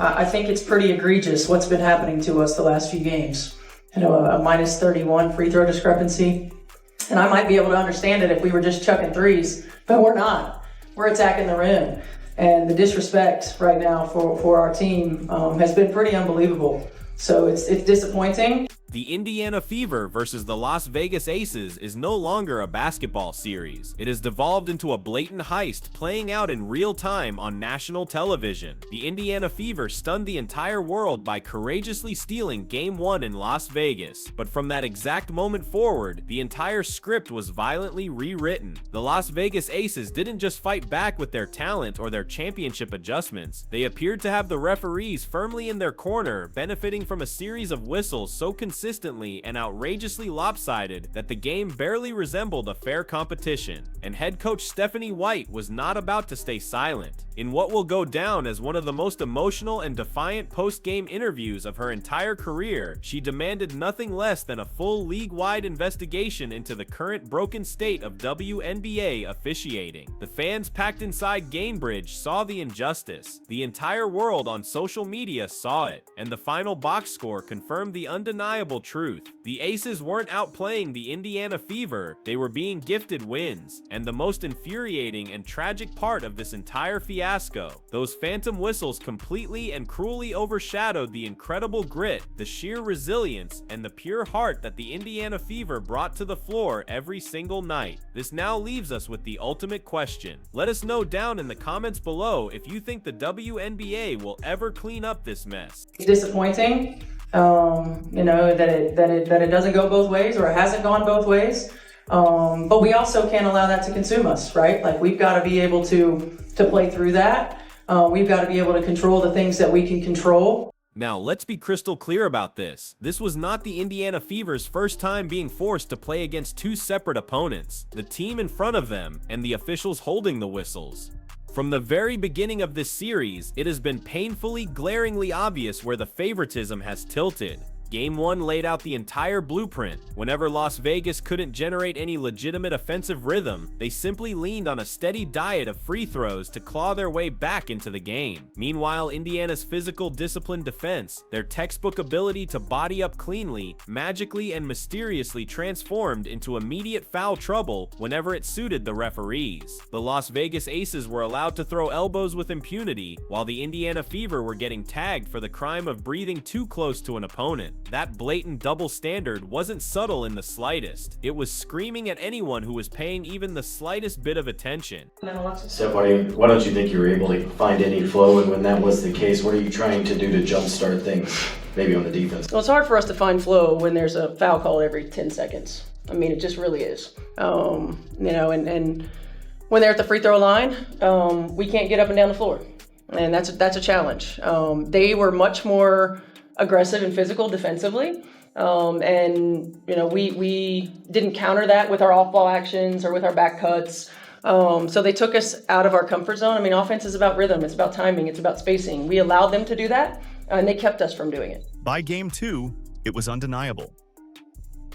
I think it's pretty egregious what's been happening to us the last few games. A minus 31 free throw discrepancy. And I might be able to understand it if we were just chucking threes, but we're not. We're attacking the rim. And the disrespect right now for our team has been pretty unbelievable. So it's disappointing. The Indiana Fever versus the Las Vegas Aces is no longer a basketball series. It has devolved into a blatant heist playing out in real time on national television. The Indiana Fever stunned the entire world by courageously stealing Game 1 in Las Vegas. But from that exact moment forward, the entire script was violently rewritten. The Las Vegas Aces didn't just fight back with their talent or their championship adjustments. They appeared to have the referees firmly in their corner, benefiting from a series of whistles so consistently and outrageously lopsided that the game barely resembled a fair competition, and head coach Stephanie White was not about to stay silent. In what will go down as one of the most emotional and defiant post-game interviews of her entire career, she demanded nothing less than a full league-wide investigation into the current broken state of WNBA officiating. The fans packed inside Gamebridge saw the injustice. The entire world on social media saw it, and the final box score confirmed the undeniable truth. The Aces weren't outplaying the Indiana Fever, they were being gifted wins. And the most infuriating and tragic part of this entire fiasco, those phantom whistles completely and cruelly overshadowed the incredible grit, the sheer resilience, and the pure heart that the Indiana Fever brought to the floor every single night. This now leaves us with the ultimate question. Let us know down in the comments below if you think the WNBA will ever clean up this mess. It's disappointing. That it doesn't go both ways, or it hasn't gone both ways. But we also can't allow that to consume us, right? Like, we've got to be able to play through that. We've got to be able to control the things that we can control. Now, let's be crystal clear about this. This was not the Indiana Fever's first time being forced to play against two separate opponents, the team in front of them and the officials holding the whistles. From the very beginning of this series, it has been painfully, glaringly obvious where the favoritism has tilted. Game 1 laid out the entire blueprint. Whenever Las Vegas couldn't generate any legitimate offensive rhythm, they simply leaned on a steady diet of free throws to claw their way back into the game. Meanwhile, Indiana's physical disciplined defense, their textbook ability to body up cleanly, magically and mysteriously transformed into immediate foul trouble whenever it suited the referees. The Las Vegas Aces were allowed to throw elbows with impunity, while the Indiana Fever were getting tagged for the crime of breathing too close to an opponent. That blatant double standard wasn't subtle in the slightest. It was screaming at anyone who was paying even the slightest bit of attention. Steph, why don't you think you were able to find any flow, and when that was the case, what are you trying to do to jumpstart things, maybe on the defense? Well, it's hard for us to find flow when there's a foul call every 10 seconds. I mean, it just really is. And when they're at the free throw line, we can't get up and down the floor. And that's a challenge. They were much more aggressive and physical defensively. We didn't counter that with our off-ball actions or with our back cuts. So they took us out of our comfort zone. I mean, offense is about rhythm, it's about timing, it's about spacing. We allowed them to do that, and they kept us from doing it. By Game 2, it was undeniable.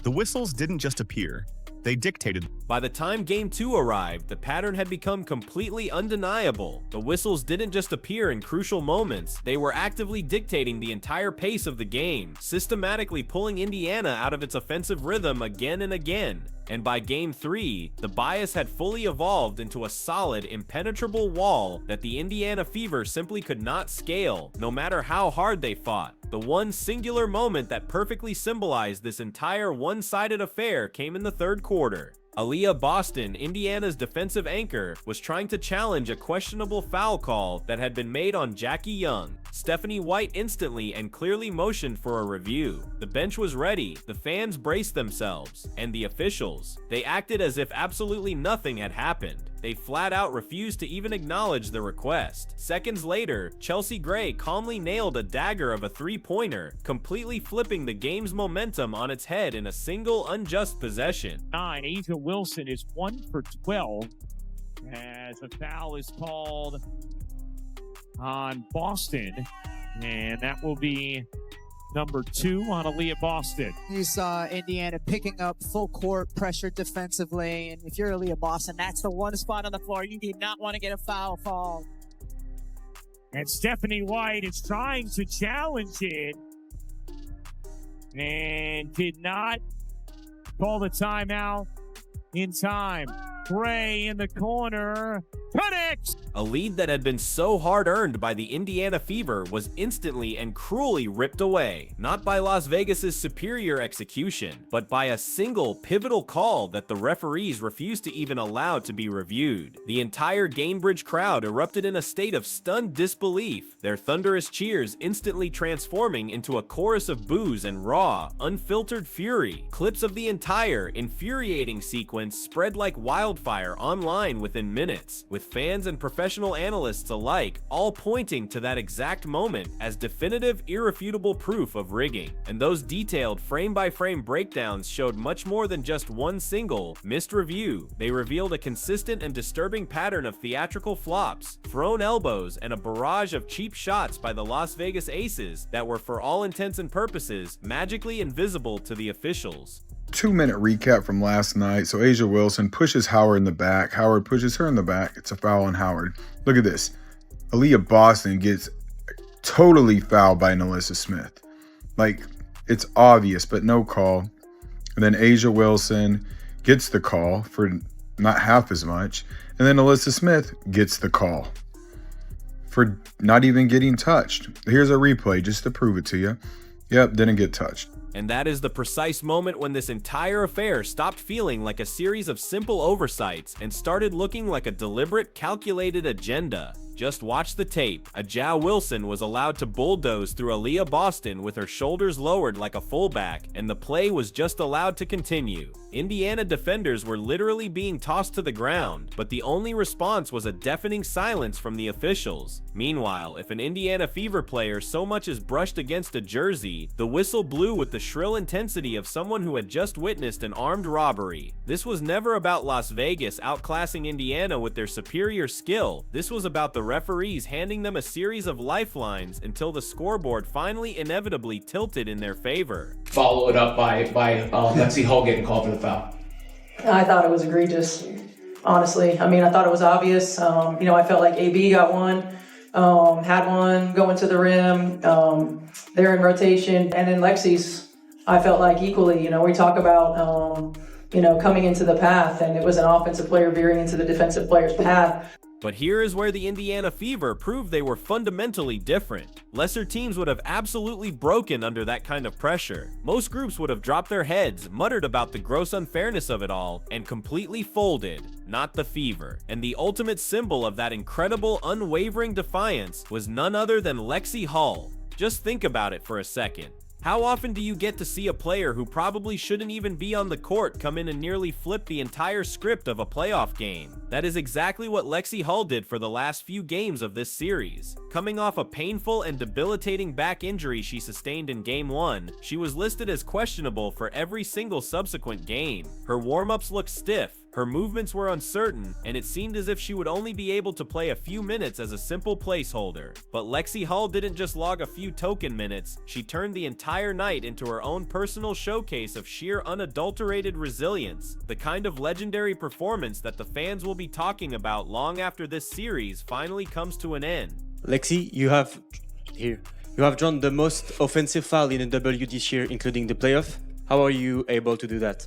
The whistles didn't just appear, they dictated. By the time Game 2 arrived, the pattern had become completely undeniable. The whistles didn't just appear in crucial moments, they were actively dictating the entire pace of the game, systematically pulling Indiana out of its offensive rhythm again and again. And by Game 3, the bias had fully evolved into a solid, impenetrable wall that the Indiana Fever simply could not scale, no matter how hard they fought. The one singular moment that perfectly symbolized this entire one-sided affair came in the third quarter. Aaliyah Boston, Indiana's defensive anchor, was trying to challenge a questionable foul call that had been made on Jackie Young. Stephanie White instantly and clearly motioned for a review. The bench was ready, the fans braced themselves, and the officials, they acted as if absolutely nothing had happened. They flat out refused to even acknowledge the request. Seconds later, Chelsea Gray calmly nailed a dagger of a three-pointer, completely flipping the game's momentum on its head in a single unjust possession. A'ja Wilson is 1 for 12 as a foul is called on Boston, and that will be number 2 on Aaliyah Boston. You saw Indiana picking up full court pressure defensively, and if you're Aaliyah Boston, that's the one spot on the floor you do not want to get a foul call. And Stephanie White is trying to challenge it and did not call the timeout in time. Gray in the corner. Connects! A lead that had been so hard-earned by the Indiana Fever was instantly and cruelly ripped away, not by Las Vegas's superior execution, but by a single pivotal call that the referees refused to even allow to be reviewed. The entire Gainbridge crowd erupted in a state of stunned disbelief, their thunderous cheers instantly transforming into a chorus of boos and raw, unfiltered fury. Clips of the entire infuriating sequence spread like wildfire online within minutes, with fans and professional analysts alike all pointing to that exact moment as definitive, irrefutable proof of rigging. And those detailed frame-by-frame breakdowns showed much more than just one single missed review. They revealed a consistent and disturbing pattern of theatrical flops, thrown elbows, and a barrage of cheap shots by the Las Vegas Aces that were, for all intents and purposes, magically invisible to the officials. 2-minute recap from last night. So A'ja Wilson pushes Howard in the back. Howard pushes her in the back. It's a foul on Howard. Look at this. Aaliyah Boston gets totally fouled by Nalissa Smith. Like, it's obvious, but no call. And then A'ja Wilson gets the call for not half as much. And then Nalissa Smith gets the call for not even getting touched. Here's a replay just to prove it to you. Yep, didn't get touched. And that is the precise moment when this entire affair stopped feeling like a series of simple oversights and started looking like a deliberate, calculated agenda. Just watch the tape. A'ja Wilson was allowed to bulldoze through Aaliyah Boston with her shoulders lowered like a fullback, and the play was just allowed to continue. Indiana defenders were literally being tossed to the ground, but the only response was a deafening silence from the officials. Meanwhile, if an Indiana Fever player so much as brushed against a jersey, the whistle blew with the shrill intensity of someone who had just witnessed an armed robbery. This was never about Las Vegas outclassing Indiana with their superior skill. This was about the referees handing them a series of lifelines until the scoreboard finally inevitably tilted in their favor. Follow it up by Lexi Hull getting called for the foul. I thought it was egregious, honestly. I mean, I thought it was obvious. I felt like AB got one, had one going to the rim. They're in rotation. And then Lexi's, I felt like equally, we talk about, coming into the path, and it was an offensive player veering into the defensive player's path. But here is where the Indiana Fever proved they were fundamentally different. Lesser teams would have absolutely broken under that kind of pressure. Most groups would have dropped their heads, muttered about the gross unfairness of it all, and completely folded. Not the Fever. And the ultimate symbol of that incredible, unwavering defiance was none other than Lexi Hull. Just think about it for a second. How often do you get to see a player who probably shouldn't even be on the court come in and nearly flip the entire script of a playoff game? That is exactly what Lexi Hull did for the last few games of this series. Coming off a painful and debilitating back injury she sustained in Game 1, she was listed as questionable for every single subsequent game. Her warm-ups looked stiff, her movements were uncertain, and it seemed as if she would only be able to play a few minutes as a simple placeholder. But Lexi Hull didn't just log a few token minutes, she turned the entire night into her own personal showcase of sheer unadulterated resilience, the kind of legendary performance that the fans will be talking about long after this series finally comes to an end. Lexi, you have drawn the most offensive foul in a W this year, including the playoff. How are you able to do that?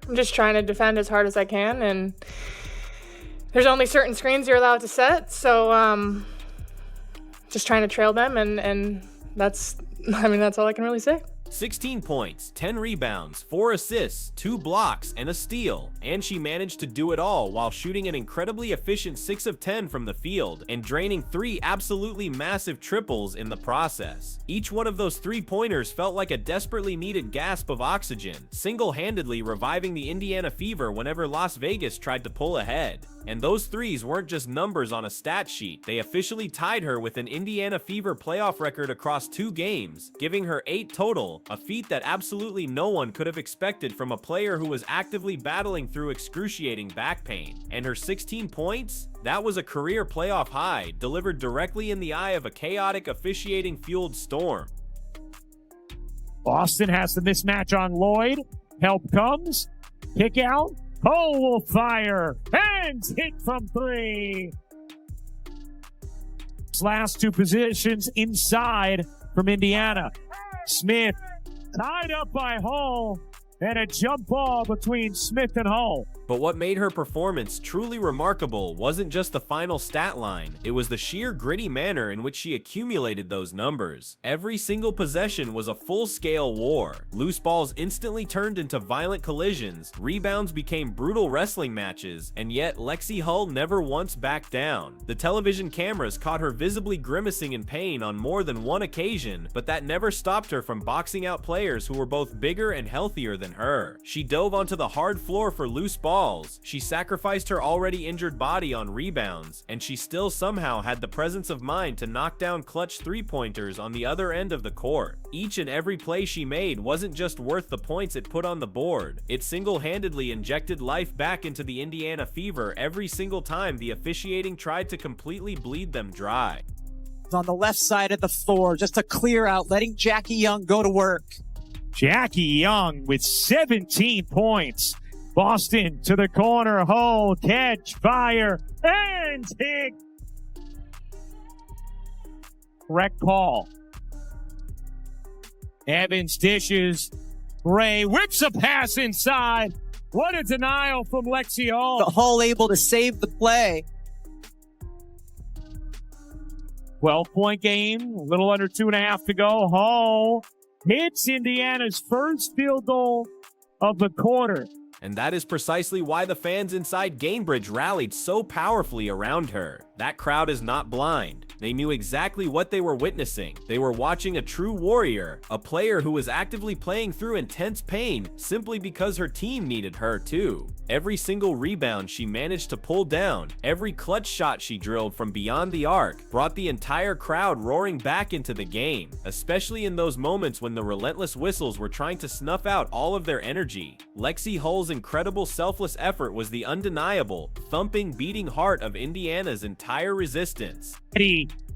I'm just trying to defend as hard as I can, and there's only certain screens you're allowed to set, so just trying to trail them, and that's all I can really say. 16 points, 10 rebounds, 4 assists, 2 blocks, and a steal. And she managed to do it all while shooting an incredibly efficient 6 of 10 from the field and draining 3 absolutely massive triples in the process. Each one of those 3-pointers felt like a desperately needed gasp of oxygen, single-handedly reviving the Indiana Fever whenever Las Vegas tried to pull ahead. And those threes weren't just numbers on a stat sheet, they officially tied her with an Indiana Fever playoff record across 2 games, giving her 8 total, a feat that absolutely no one could have expected from a player who was actively battling through excruciating back pain. And her 16 points? That was a career playoff high, delivered directly in the eye of a chaotic officiating-fueled storm. Boston has the mismatch on Lloyd. Help comes. Kick out. Cole will fire and hit from 3. those last two positions inside from Indiana. Smith tied up by Hull, and a jump ball between Smith and Hull. But what made her performance truly remarkable wasn't just the final stat line, it was the sheer gritty manner in which she accumulated those numbers. Every single possession was a full-scale war. Loose balls instantly turned into violent collisions, rebounds became brutal wrestling matches, and yet Lexi Hull never once backed down. The television cameras caught her visibly grimacing in pain on more than one occasion, but that never stopped her from boxing out players who were both bigger and healthier than her. She dove onto the hard floor for loose balls, she sacrificed her already injured body on rebounds, and she still somehow had the presence of mind to knock down clutch three-pointers on the other end of the court. Each and every play she made wasn't just worth the points it put on the board, it single-handedly injected life back into the Indiana Fever every single time the officiating tried to completely bleed them dry. On the left side of the floor, just to clear out, letting Jackie Young go to work. Jackie Young with 17 points. Boston to the corner. Hull, catch, fire, and hit. Correct call. Evans dishes. Ray whips a pass inside. What a denial from Lexi Hull. The Hull able to save the play. 12-point game, a little under 2.5 to go. Hull hits Indiana's first field goal of the quarter. And that is precisely why the fans inside Gainbridge rallied so powerfully around her. That crowd is not blind. They knew exactly what they were witnessing. They were watching a true warrior, a player who was actively playing through intense pain simply because her team needed her too. Every single rebound she managed to pull down, every clutch shot she drilled from beyond the arc, brought the entire crowd roaring back into the game, especially in those moments when the relentless whistles were trying to snuff out all of their energy. Lexi Hull's incredible selfless effort was the undeniable, thumping, beating heart of Indiana's entire resistance.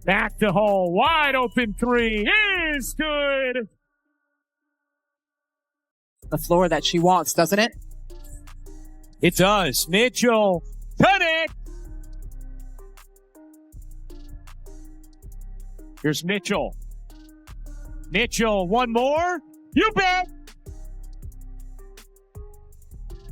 Back to Hull, wide open three is good. The floor that she wants, doesn't it? It does. Mitchell, cut it. Here's Mitchell. Mitchell, one more. You bet.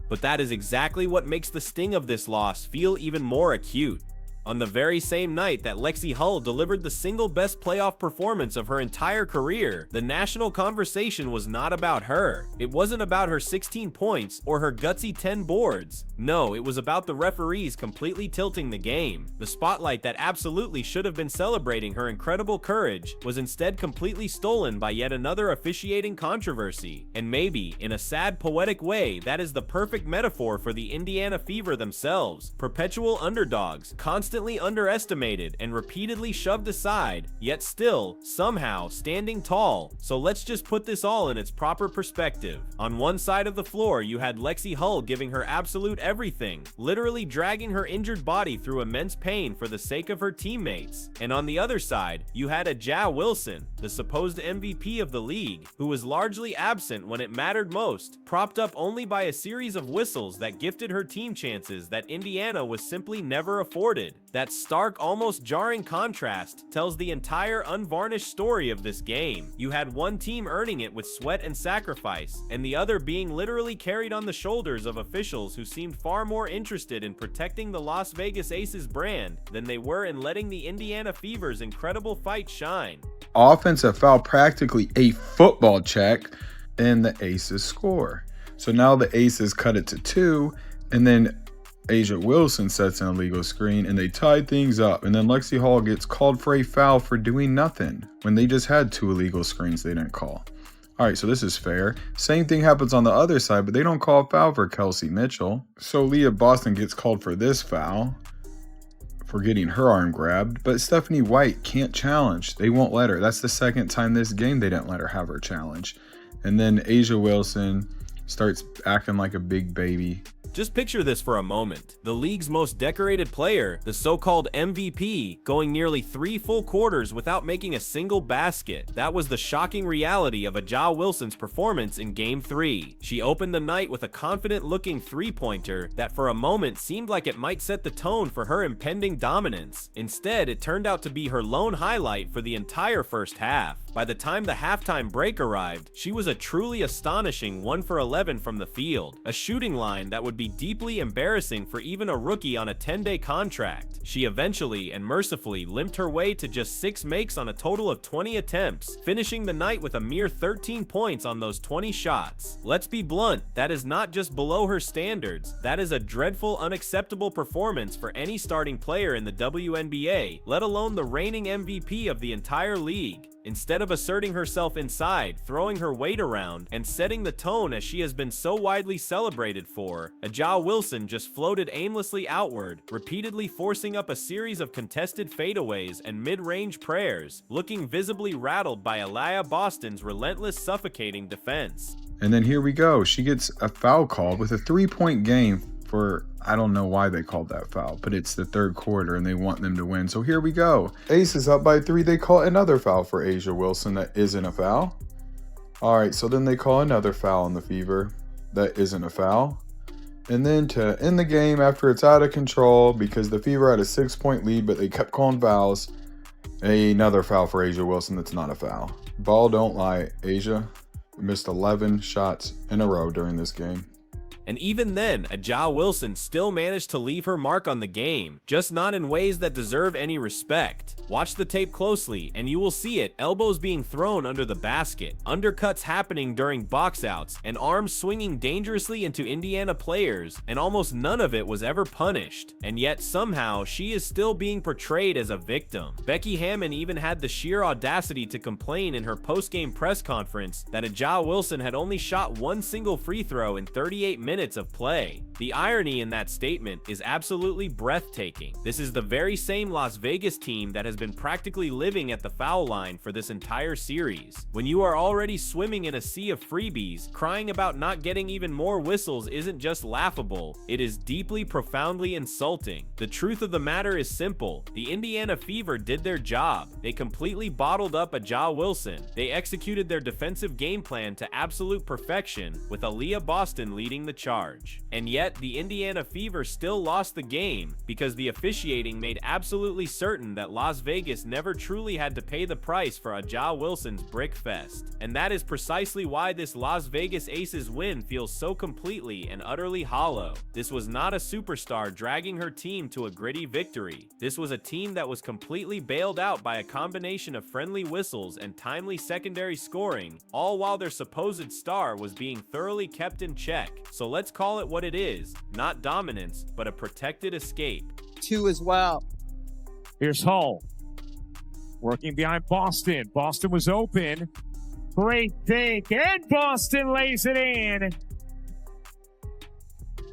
But that is exactly what makes the sting of this loss feel even more acute. On the very same night that Lexi Hull delivered the single best playoff performance of her entire career, the national conversation was not about her. It wasn't about her 16 points or her gutsy 10 boards. No, it was about the referees completely tilting the game. The spotlight that absolutely should have been celebrating her incredible courage was instead completely stolen by yet another officiating controversy. And maybe, in a sad, poetic way, that is the perfect metaphor for the Indiana Fever themselves. Perpetual underdogs, constantly underestimated and repeatedly shoved aside, yet still, somehow, standing tall. So let's just put this all in its proper perspective. On one side of the floor, you had Lexi Hull giving her absolute everything, literally dragging her injured body through immense pain for the sake of her teammates. And on the other side, you had a Ja Wilson, the supposed MVP of the league, who was largely absent when it mattered most, propped up only by a series of whistles that gifted her team chances that Indiana was simply never afforded. That stark, almost jarring contrast tells the entire unvarnished story of this game. You had one team earning it with sweat and sacrifice, and the other being literally carried on the shoulders of officials who seemed far more interested in protecting the Las Vegas Aces brand than they were in letting the Indiana Fever's incredible fight shine. Offensive foul, practically a football check, and the Aces score. So now the Aces cut it to 2, and then Asia Wilson sets an illegal screen and they tied things up, and then Lexi Hull gets called for a foul for doing nothing when they just had 2 illegal screens they didn't call. All right, so this is fair. Same thing happens on the other side, but they don't call a foul for Kelsey Mitchell. So Leah Boston gets called for this foul for getting her arm grabbed, but Stephanie White can't challenge. They won't let her. That's the second time this game they didn't let her have her challenge. And then Asia Wilson starts acting like a big baby, Just picture this for a moment. The league's most decorated player, the so-called MVP, going nearly 3 full quarters without making a single basket. That was the shocking reality of A'ja Wilson's performance in Game 3. She opened the night with a confident-looking three-pointer that for a moment seemed like it might set the tone for her impending dominance. Instead, it turned out to be her lone highlight for the entire first half. By the time the halftime break arrived, she was a truly astonishing 1 for 11 from the field, a shooting line that would be deeply embarrassing for even a rookie on a 10-day contract. She eventually and mercifully limped her way to just 6 makes on a total of 20 attempts, finishing the night with a mere 13 points on those 20 shots. Let's be blunt, that is not just below her standards, that is a dreadful, unacceptable performance for any starting player in the WNBA, let alone the reigning MVP of the entire league. Instead of asserting herself inside, throwing her weight around, and setting the tone as she has been so widely celebrated for, A'ja Wilson just floated aimlessly outward, repeatedly forcing up a series of contested fadeaways and mid-range prayers, looking visibly rattled by Aliyah Boston's relentless, suffocating defense. And then here we go. She gets a foul called with a 3-point game for, I don't know why they called that foul, but it's the third quarter and they want them to win. So here we go. Ace is up by 3. They call another foul for A'ja Wilson that isn't a foul. All right, so then they call another foul on the Fever that isn't a foul. And then to end the game after it's out of control because the Fever had a 6-point lead, but they kept calling fouls, another foul for A'ja Wilson that's not a foul. Ball don't lie. A'ja missed 11 shots in a row during this game. And even then, A'ja Wilson still managed to leave her mark on the game, just not in ways that deserve any respect. Watch the tape closely, and you will see it, elbows being thrown under the basket, undercuts happening during box outs, and arms swinging dangerously into Indiana players, and almost none of it was ever punished. And yet somehow, she is still being portrayed as a victim. Becky Hammon even had the sheer audacity to complain in her post-game press conference that A'ja Wilson had only shot 1 single free throw in 38 minutes of play. The irony in that statement is absolutely breathtaking. This is the very same Las Vegas team that has been practically living at the foul line for this entire series. When you are already swimming in a sea of freebies, crying about not getting even more whistles isn't just laughable, it is deeply, profoundly insulting. The truth of the matter is simple. The Indiana Fever did their job. They completely bottled up A'ja Wilson. They executed their defensive game plan to absolute perfection, with Aliyah Boston leading the charge. And yet, the Indiana Fever still lost the game because the officiating made absolutely certain that Las Vegas never truly had to pay the price for A'ja Wilson's brick fest. And that is precisely why this Las Vegas Aces win feels so completely and utterly hollow. This was not a superstar dragging her team to a gritty victory. This was a team that was completely bailed out by a combination of friendly whistles and timely secondary scoring, all while their supposed star was being thoroughly kept in check. So let's call it what it is, not dominance, but a protected escape. 2 as well. Here's Hull. Working behind Boston. Boston was open. Great fake, and Boston lays it in.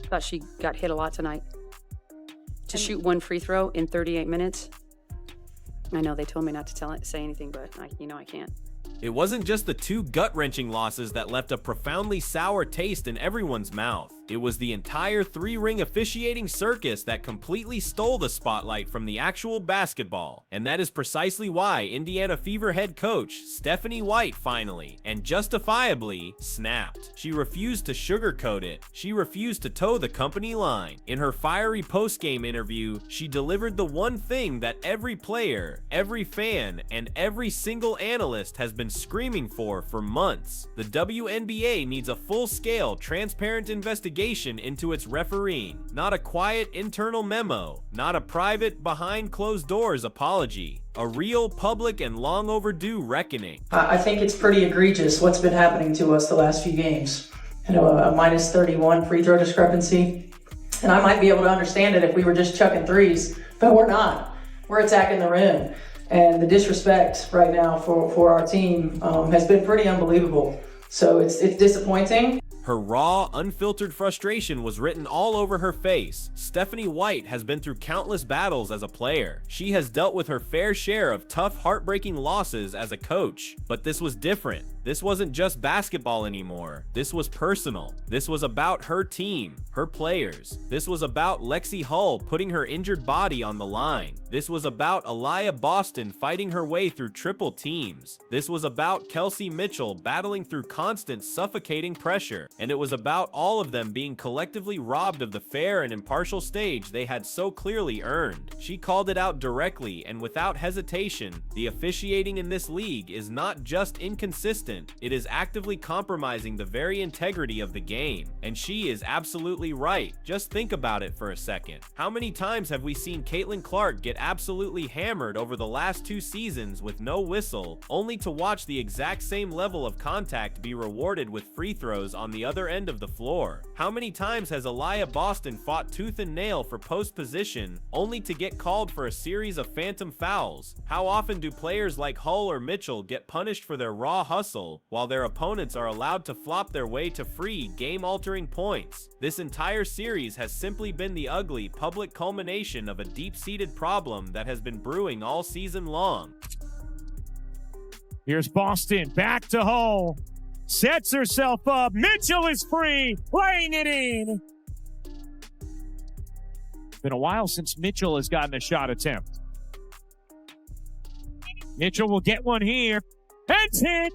Thought she got hit a lot tonight. To shoot 1 free throw in 38 minutes. I know they told me not to say anything, but I can't. It wasn't just the 2 gut-wrenching losses that left a profoundly sour taste in everyone's mouth. It was the entire 3-ring officiating circus that completely stole the spotlight from the actual basketball. And that is precisely why Indiana Fever head coach Stephanie White finally, and justifiably, snapped. She refused to sugarcoat it. She refused to toe the company line. In her fiery post-game interview, she delivered the one thing that every player, every fan, and every single analyst has been screaming for months. The WNBA needs a full-scale, transparent investigation into its refereeing, not a quiet internal memo, not a private behind closed doors apology, a real public and long overdue reckoning. I think it's pretty egregious what's been happening to us the last few games. A minus 31 free throw discrepancy. And I might be able to understand it if we were just chucking threes, but we're not. We're attacking the rim. And the disrespect right now for our team has been pretty unbelievable. So it's disappointing. Her raw, unfiltered frustration was written all over her face. Stephanie White has been through countless battles as a player. She has dealt with her fair share of tough, heartbreaking losses as a coach. But this was different. This wasn't just basketball anymore. This was personal. This was about her team, her players. This was about Lexi Hull putting her injured body on the line. This was about Aliyah Boston fighting her way through triple teams. This was about Kelsey Mitchell battling through constant, suffocating pressure. And it was about all of them being collectively robbed of the fair and impartial stage they had so clearly earned. She called it out directly and without hesitation. The officiating in this league is not just inconsistent, it is actively compromising the very integrity of the game. And she is absolutely right. Just think about it for a second. How many times have we seen Caitlin Clark get absolutely hammered over the last 2 seasons with no whistle, only to watch the exact same level of contact be rewarded with free throws on the other end of the floor? How many times has Aliyah Boston fought tooth and nail for post position, only to get called for a series of phantom fouls? How often do players like Hull or Mitchell get punished for their raw hustle, while their opponents are allowed to flop their way to free, game-altering points? This entire series has simply been the ugly, public culmination of a deep-seated problem that has been brewing all season long. Here's Boston, back to Hull. Sets herself up. Mitchell is free, laying it in. Been a while since Mitchell has gotten a shot attempt. Mitchell will get one here. And hit.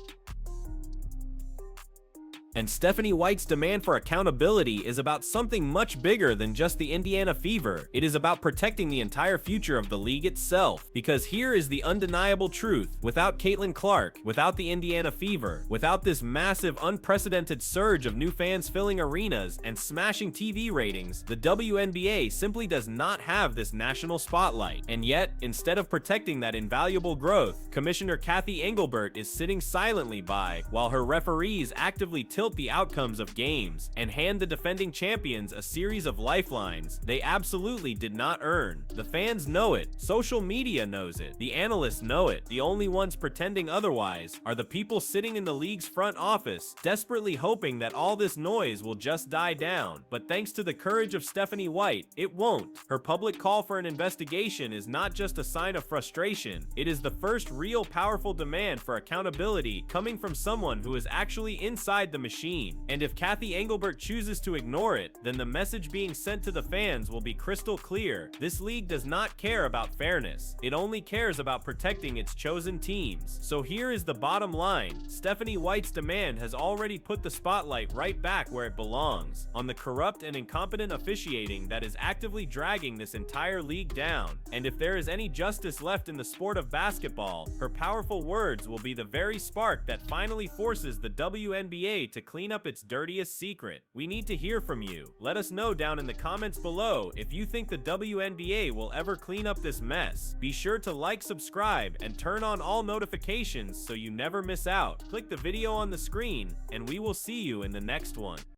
And Stephanie White's demand for accountability is about something much bigger than just the Indiana Fever. It is about protecting the entire future of the league itself. Because here is the undeniable truth. Without Caitlin Clark, without the Indiana Fever, without this massive, unprecedented surge of new fans filling arenas and smashing TV ratings, the WNBA simply does not have this national spotlight. And yet, instead of protecting that invaluable growth, Commissioner Kathy Engelbert is sitting silently by while her referees actively tilt the outcomes of games and hand the defending champions a series of lifelines they absolutely did not earn. The fans know it, social media knows it, the analysts know it. The only ones pretending otherwise are the people sitting in the league's front office, desperately hoping that all this noise will just die down. But thanks to the courage of Stephanie White, it won't. Her public call for an investigation is not just a sign of frustration, it is the first real powerful demand for accountability coming from someone who is actually inside the machine. And if Kathy Engelbert chooses to ignore it, then the message being sent to the fans will be crystal clear. This league does not care about fairness. It only cares about protecting its chosen teams. So here is the bottom line. Stephanie White's demand has already put the spotlight right back where it belongs, on the corrupt and incompetent officiating that is actively dragging this entire league down. And if there is any justice left in the sport of basketball, her powerful words will be the very spark that finally forces the WNBA to clean up its dirtiest secret. We need to hear from you. Let us know down in the comments below if you think the WNBA will ever clean up this mess. Be sure to like, subscribe, and turn on all notifications so you never miss out. Click the video on the screen, and we will see you in the next one.